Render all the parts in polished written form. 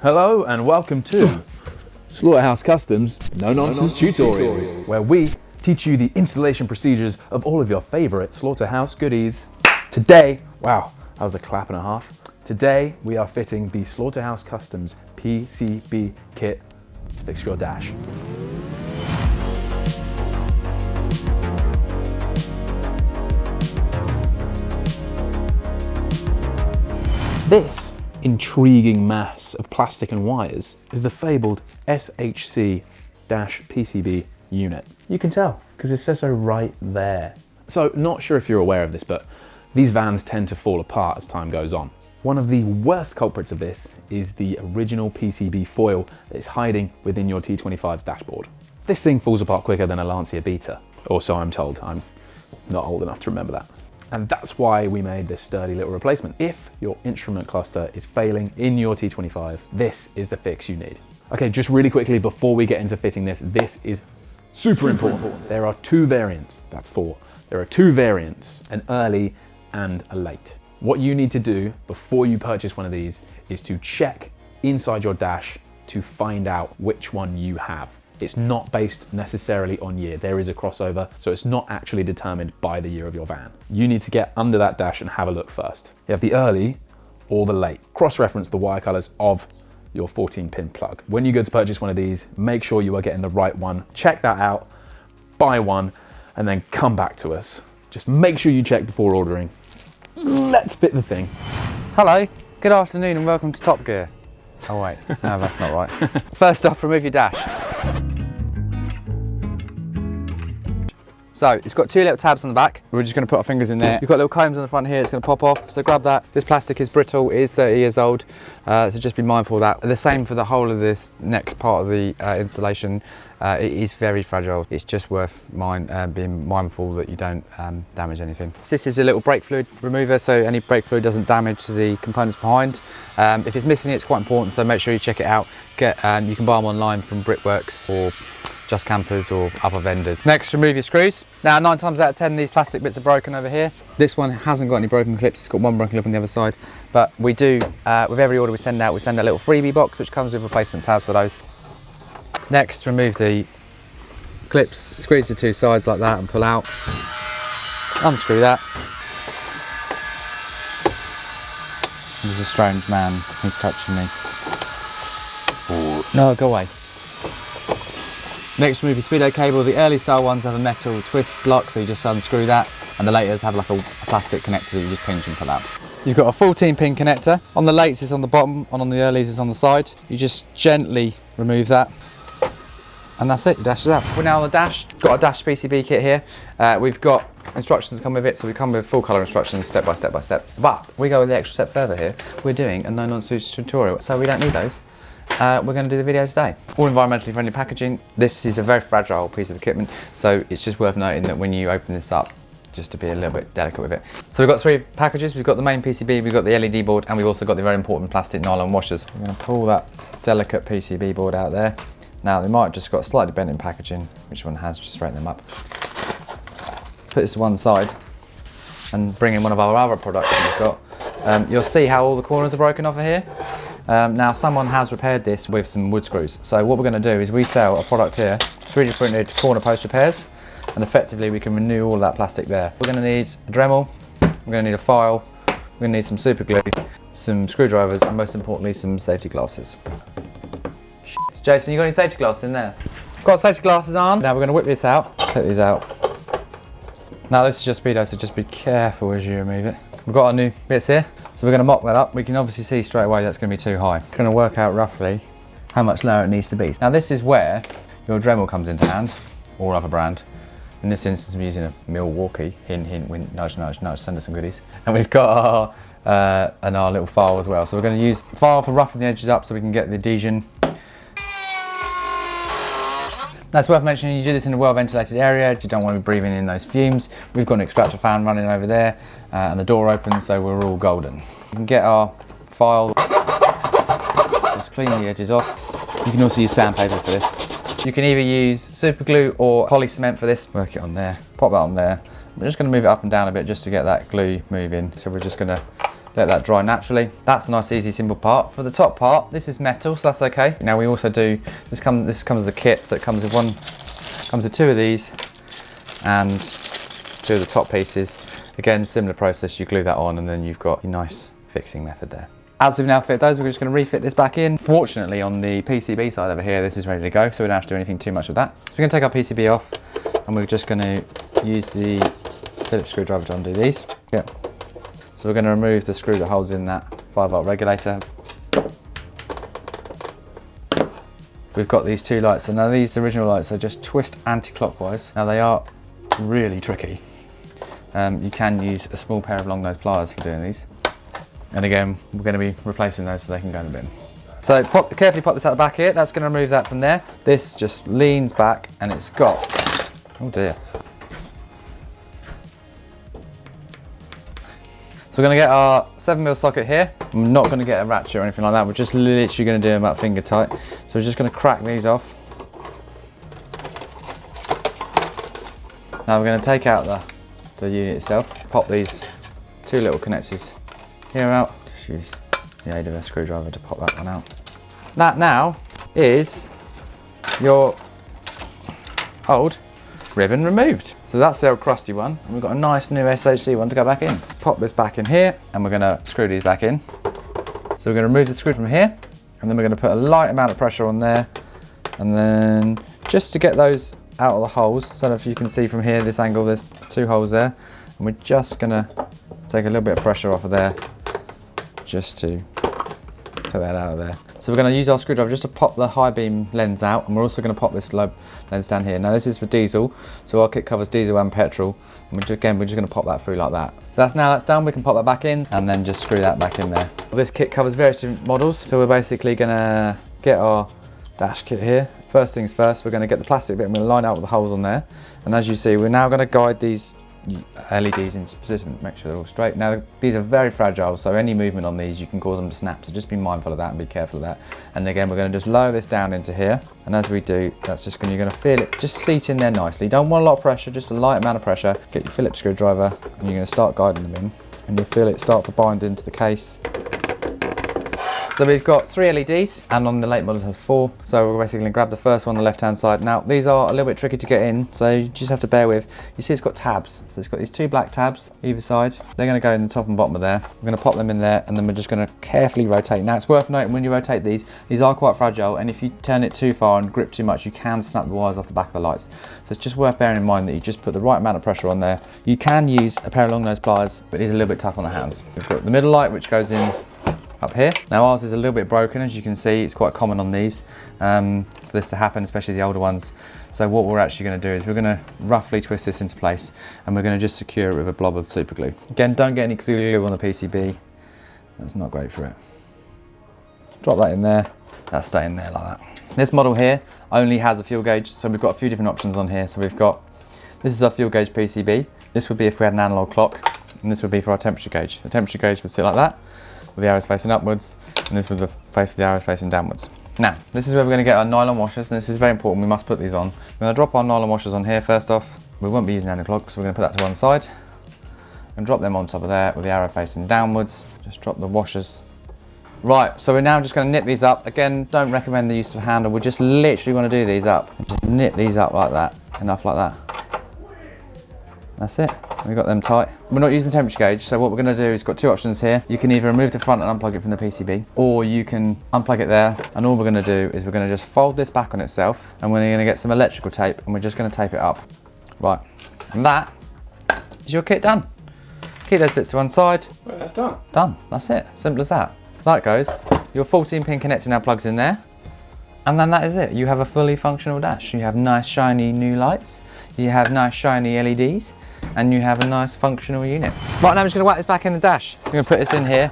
Hello and welcome to Slaughterhouse Customs No Nonsense Tutorials, where we teach you the installation procedures of all of your favorite slaughterhouse goodies. Today, wow, that was a clap and a half. Today we are fitting the Slaughterhouse Customs PCB kit to fix your dash. This intriguing mass of plastic and wires is the fabled SHC-PCB unit. You can tell because it says so right there. So not sure if you're aware of this, but these vans tend to fall apart as time goes on. One of the worst culprits of this is the original PCB foil that is hiding within your T25's dashboard. This thing falls apart quicker than a Lancia Beta, or so I'm told. I'm not old enough to remember that. And that's why we made this sturdy little replacement. If your instrument cluster is failing in your T25, this is the fix you need. Okay, just really quickly before we get into fitting this is super important. There are two variants, that's four. There are two variants, an early and a late. What you need to do before you purchase one of these is to check inside your dash to find out which one you have. It's not based necessarily on year. There is a crossover, so it's not actually determined by the year of your van. You need to get under that dash and have a look first. You have the early or the late. Cross-reference the wire colors of your 14-pin plug. When you go to purchase one of these, make sure you are getting the right one. Check that out, buy one, and then come back to us. Just make sure you check before ordering. Let's fit the thing. Hello, good afternoon and welcome to Top Gear. Oh wait, no, that's not right. First off, remove your dash. So it's got two little tabs on the back. We're just going to put our fingers in there. You've got little combs on the front here, it's going to pop off, so grab that. This plastic is brittle, it is 30 years old, so just be mindful of that. The same for the whole of this next part of the installation. It is very fragile. It's just worth being mindful that you don't damage anything. This is a little brake fluid remover, so any brake fluid doesn't damage the components behind. If it's missing, it's quite important, so make sure you check it out. You can buy them online from Brickworks or Just Campers or other vendors. Next, remove your screws. Now, 9 times out of 10, these plastic bits are broken over here. This one hasn't got any broken clips, it's got one broken clip on the other side. But we do, with every order we send out a little freebie box, which comes with replacement tabs for those. Next, remove the clips, squeeze the two sides like that and pull out. Unscrew that. There's a strange man, he's touching me. Ooh. No, go away. Next, remove your speedo cable. The early style ones have a metal twist lock, so you just unscrew that, and the laters have like a plastic connector that you just pinch and pull out. You've got a 14-pin connector. On the lates it's on the bottom, and on the earlies it's on the side. You just gently remove that, and that's it, your dash is out. We're now on the dash. Got a dash PCB kit here. We've got instructions that come with it, so we come with full colour instructions step by step by step. But we go the extra step further here. We're doing a no-nonsense tutorial, so we don't need those. We're going to do the video today. All environmentally friendly packaging. This is a very fragile piece of equipment, so it's just worth noting that when you open this up, just to be a little bit delicate with it. So we've got 3 packages. We've got the main PCB, we've got the LED board, and we've also got the very important plastic nylon washers. We're going to pull that delicate PCB board out there. Now, they might have just got slightly bent in packaging, which one has, just straighten them up. Put this to one side and bring in one of our other products that we've got. You'll see how all the corners are broken off of here. Now, someone has repaired this with some wood screws. So what we're going to do is we sell a product here, 3D printed corner post repairs, and effectively we can renew all of that plastic there. We're going to need a Dremel, we're going to need a file, we're going to need some super glue, some screwdrivers, and most importantly some safety glasses. Jason, you got any safety glasses in there? Got safety glasses on. Now we're going to whip this out, take these out. Now this is just speedo, so just be careful as you remove it. We've got our new bits here, so we're going to mock that up. We can obviously see straight away that's going to be too high. We're going to work out roughly how much lower it needs to be. Now this is where your Dremel comes into hand, or other brand. In this instance, I'm using a Milwaukee. Hint, hint, wink, nudge, nudge, nudge. Send us some goodies. And we've got our little file as well. So we're going to use file for roughing the edges up so we can get the adhesion. That's worth mentioning, you do this in a well ventilated area, you don't want to be breathing in those fumes. We've got an extractor fan running over there and the door opens, so we're all golden. We can get our file, just clean the edges off. You can also use sandpaper for this. You can either use super glue or poly cement for this. Work it on there, pop that on there. We're just going to move it up and down a bit just to get that glue moving. So we're just going to let that dry naturally. That's a nice, easy, simple part. For the top part, this is metal, so that's okay. Now we also do, this comes as a kit, so it comes with two of these and two of the top pieces. Again, similar process, you glue that on and then you've got your nice fixing method there. As we've now fit those, we're just going to refit this back in. Fortunately, on the PCB side over here, this is ready to go, so we don't have to do anything too much with that. So we're going to take our PCB off, and we're just going to use the Phillips screwdriver to undo these. Yeah. So we're going to remove the screw that holds in that 5-volt regulator. We've got these two lights, and now these original lights are just twist anti-clockwise. Now they are really tricky. You can use a small pair of long nose pliers for doing these. And again, we're going to be replacing those so they can go in the bin. So carefully pop this out the back here. That's going to remove that from there. This just leans back and it's got, oh dear. So we're going to get our 7mm socket here. I'm not going to get a ratchet or anything like that. We're just literally going to do them about finger tight. So we're just going to crack these off. Now we're going to take out the unit itself. Pop these two little connectors here out. Just use the aid of a screwdriver to pop that one out. That now is your old ribbon removed. So that's the old crusty one, and we've got a nice new SHC one to go back in. Pop this back in here, and we're going to screw these back in. So we're going to remove the screw from here, and then we're going to put a light amount of pressure on there, and then just to get those out of the holes, so that if you can see from here, this angle, there's two holes there, and we're just going to take a little bit of pressure off of there, just to take that out of there. So we're going to use our screwdriver just to pop the high beam lens out, and we're also going to pop this low lens down here. Now this is for diesel, so our kit covers diesel and petrol, and we're just going to pop that through like that. So that's done, we can pop that back in and then just screw that back in there. This kit covers various different models, so we're basically going to get our dash kit here. First things first, we're going to get the plastic bit and we're going to line out with the holes on there, and as you see, we're now going to guide these LEDs into position, make sure they're all straight. Now these are very fragile, so any movement on these you can cause them to snap, so just be mindful of that and be careful of that. And again, we're going to just lower this down into here, and as we do, that's just you're going to feel it just seat in there nicely. You don't want a lot of pressure, just a light amount of pressure. Get your Phillips screwdriver and you're going to start guiding them in, and you'll feel it start to bind into the case. So we've got 3 LEDs, and on the late models it has 4. So we're basically going to grab the first one on the left hand side. Now these are a little bit tricky to get in, so you just have to bear with. You see it's got tabs, so it's got these 2 black tabs either side. They're going to go in the top and bottom of there. We're going to pop them in there, and then we're just going to carefully rotate. Now it's worth noting, when you rotate these are quite fragile, and if you turn it too far and grip too much, you can snap the wires off the back of the lights. So it's just worth bearing in mind that you just put the right amount of pressure on there. You can use a pair of long nose pliers, but it is a little bit tough on the hands. We've got the middle light, which goes in up here. Now ours is a little bit broken, as you can see. It's quite common on these for this to happen, especially the older ones. So what we're actually going to do is we're going to roughly twist this into place, and we're going to just secure it with a blob of super glue. Again, don't get any glue on the PCB. That's not great for it. Drop that in there. That's staying there like that. This model here only has a fuel gauge, so we've got a few different options on here. So we've got, this is our fuel gauge PCB. This would be if we had an analog clock, and this would be for our temperature gauge. The temperature gauge would sit like that, with the arrows facing upwards, and this with the face of the arrows facing downwards. Now, this is where we're going to get our nylon washers, and this is very important, we must put these on. We're going to drop our nylon washers on here first off. We won't be using analog clock, so we're going to put that to one side. And drop them on top of there with the arrow facing downwards. Just drop the washers. Right, so we're now just going to nip these up. Again, don't recommend the use of a handle, we just literally want to do these up. And just nip these up like that, enough like that. That's it, we've got them tight. We're not using the temperature gauge, so what we're going to do is got 2 options here. You can either remove the front and unplug it from the PCB, or you can unplug it there, and all we're going to do is we're going to just fold this back on itself, and we're going to get some electrical tape, and we're just going to tape it up. Right, and that is your kit done. Keep those bits to one side. Well, that's done. Done, that's it, simple as that. That goes, your 14-pin connector now plugs in there, and then that is it. You have a fully functional dash. You have nice shiny new lights, you have nice shiny LEDs, and you have a nice functional unit. Right, now I'm just going to whack this back in the dash. I'm going to put this in here,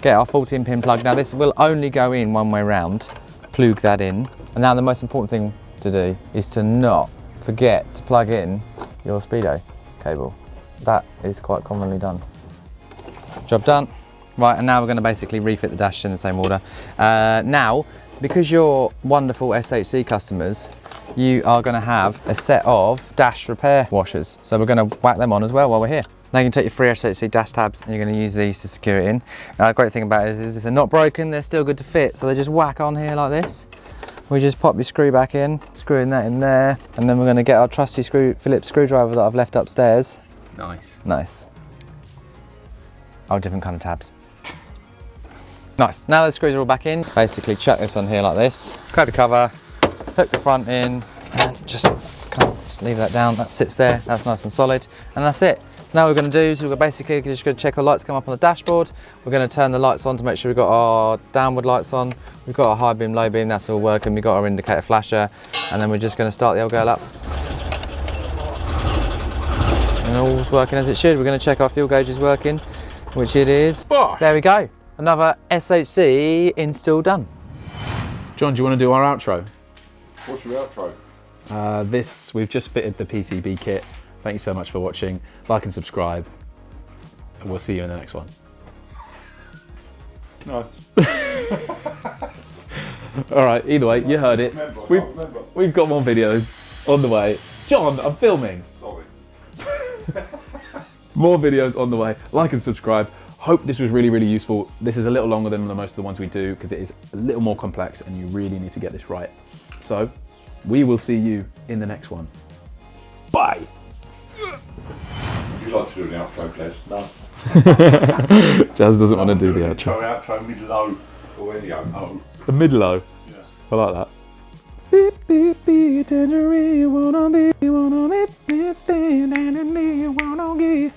get our 14-pin plug. Now this will only go in one way round, plug that in. And now the most important thing to do is to not forget to plug in your speedo cable. That is quite commonly done. Job done. Right, and now we're going to basically refit the dash in the same order. Now, because you're wonderful SHC customers, you are going to have a set of dash repair washers. So we're going to whack them on as well while we're here. Now you can take your 3 SHC dash tabs and you're going to use these to secure it in. Great thing about it is if they're not broken, they're still good to fit. So they just whack on here like this. We just pop your screw back in, screwing that in there, and then we're going to get our trusty Phillips screwdriver that I've left upstairs. Nice. Nice. Oh, different kind of tabs. Nice. Now the screws are all back in. Basically chuck this on here like this. Grab the cover, hook the front in, and just leave that down. That sits there. That's nice and solid, and that's it. So now what we're going to do is we're basically just going to check our lights come up on the dashboard. We're going to turn the lights on to make sure we've got our downward lights on. We've got our high beam, low beam. That's all working. We've got our indicator flasher, and then we're just going to start the old girl up. And all's working as it should. We're going to check our fuel gauge is working, which it is. Bosh. There we go. Another SHC install done. John, do you want to do our outro? What's your outro? We've just fitted the PCB kit. Thank you so much for watching. Like and subscribe. And we'll see you in the next one. No. All right, either way, you heard it. We've got more videos on the way. John, I'm filming. Sorry. More videos on the way. Like and subscribe. Hope this was really, really useful. This is a little longer than most of the ones we do because it is a little more complex and you really need to get this right. So we will see you in the next one. Bye. Would you like to do the outro, Jez? No. Jazz doesn't want to do the outro. Outro, mid-low, or any O. The mid-low. Yeah. I like that. Beep, beep, beep, tangerine, wanna be, wanna be, wanna be.